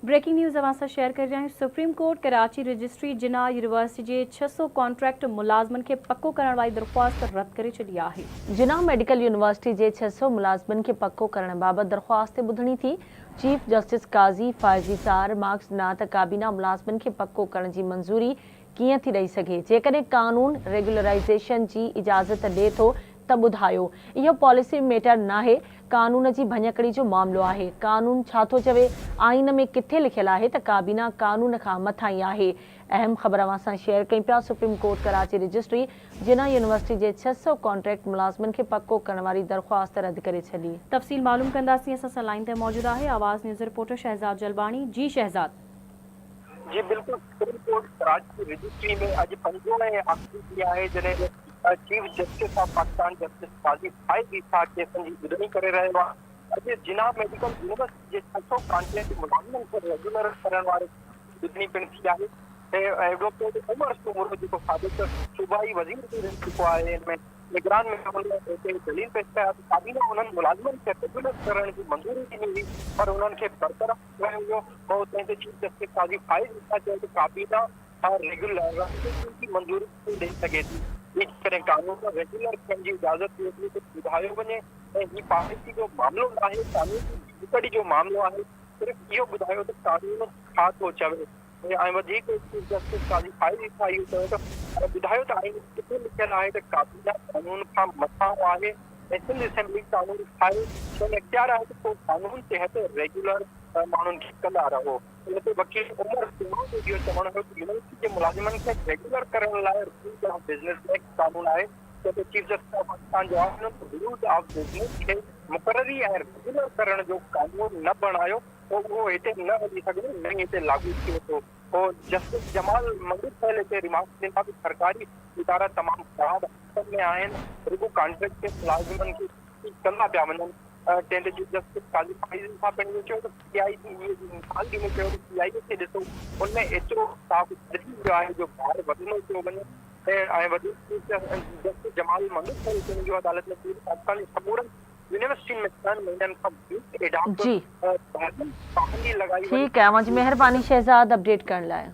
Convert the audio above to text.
Breaking news अवां share कर रहे हैं। सुप्रीम कोर्ट कराची रजिस्ट्री जिना यूनिवर्सिटी जे 600 कॉन्ट्रैक्ट मुलाजमन के पक्को करण वाली दरख्वास्त रद्द करे छॾी आहे। जिना मेडिकल यूनिवर्सिटी जे 600 मुलाजमन के पक्को करण बाबत दरख्वास्त ॿुधणी थी। चीफ जस्टिस काज़ी फ़ाइज़ी सार मार्क्स ॾिना त काबीना मुलाजमन के पक्को करण जी मंज़ूरी कीअं थी ॾेई सघे। जेकॾहिं कानून रेगुलराइज़ेशन जी इजाज़त ॾिए थो त ॿुधायो। इहो पॉलिसी मैटर नाहे, कानून जी भञकड़ी जो मामलो आहे। कानून छा थो चवे, आइन में किथे लिखियल आहे त काबीना कानून खां मथां ई आहे। अहम ख़बर अवां सां शेयर कई पिया। सुप्रीम कोर्ट कराची रजिस्ट्री जिना यूनिवर्सिटी जे 600 कॉन्ट्रैक्ट मुलाजमन के पक्को करण वाली दरख्वास्त रद्द करे छॾी। तफ़सील मालूम कंदासीं। असां सां लाइन ते मौजूद आहे आवाज़ न्यूज़ रिपोर्टर शहजाद जलबाणी। जी शहजाद। जी बिल्कुल, सुप्रीम कोर्ट कराची रजिस्ट्री में अॼु पंजो ऐं आख़िरी ॾींहुं आहे जॾहिं chief justice of Pakistan justice Qazi Faizi सार केसनि जी ॿुधणी करे रहियो आहे। अॼु जिना मेडिकल यूनिवर्सिटी जे 600 कॉन्ट्रैक्ट मुलाज़िमनि खे रेगुलर करण वारे ॿुधणी पिणु थी आहे। एडवोकेट उमर सुमरो जेको साबिक़ सूबाई वज़ीर बि रही चुको आहे, हिन निगरान में दलील पेश कया त काबीना उन्हनि मुलाज़िमनि खे रेगुलर करण जी मंज़ूरी ॾिनी हुई, पर उन्हनि खे बरक़रार कयो वियो। पोइ तंहिं ते चीफ जस्टिस काज़ी फ़ाइज़ी सां चयो त काबीना रेगुलर की मंज़ूरी ॾेई सघे थी। जेकॾहिं कानून रेगुलर थियण जी इजाज़त ॾिए थी त ॿुधायो वञे ऐं हीउ पॉलिसी जो मामिलो न आहे, कानून जी हिकड़ी जो मामिलो आहे। सिर्फ़ु इहो ॿुधायो त कानून छा थो चवे ऐं वधीक चीफ जस्टिस काज़ी फ़ाइज़ी सां इहो चयो त ॿुधायो त आइन किथे लिखियल आहे त काबीना कानून खां मथां आहे ऐं सिंध असेंबली कानून ठाहे संदन इख्तियार आहे त पोइ कानून तहत रेगुलर माण्हुनि खे कंदा रहो। इन ते वकील उमर सुमरो जो इहो चवणु हो त यूनिवर्सिटी जे मुलाज़िमनि खे रेगुलर करण लाइ रूल्स ऑफ बिज़नेस एक्ट कानून आहे। त चीफ जस्टिस ऑफ पाकिस्तान जवाब ॾिनो त रूल्स ऑफ बिज़नेस खे मुक़ररी ऐं रेगुलर करण जो कानून न बणायो, पोइ उहो हिते न हली सघंदो, न ई हिते लागू थिए थो। पोइ जस्टिस जमाल मंगूर साहिब हिते रिमार्क ॾिना त सरकारी इदारा तमामु ख़राब हालत में आहिनि, रुॻो कॉन्ट्रैक्ट के मुलाज़िमनि खे कंदा पिया वञनि। तंहिं ते चीफ जस्टिस काज़ी फ़ाइज़ी सां पंहिंजो चयो त PI इहे मिसाल ॾिनो चयो त PI खे ॾिसो, उनमें एतिरो साफ़ वधी वियो आहे जो ॿार वधंदो पियो वञे ऐं वधीक जस्टिस जमाल मंगूर साहिब जो अदालत में पाकिस्तान जी समूरनि यूनिवर्सिटी में 3 महीननि खां जी पाबंदी लॻाई। ठीक है, मुझे मेहरबानी शहजाद अपडेट करण लाइ।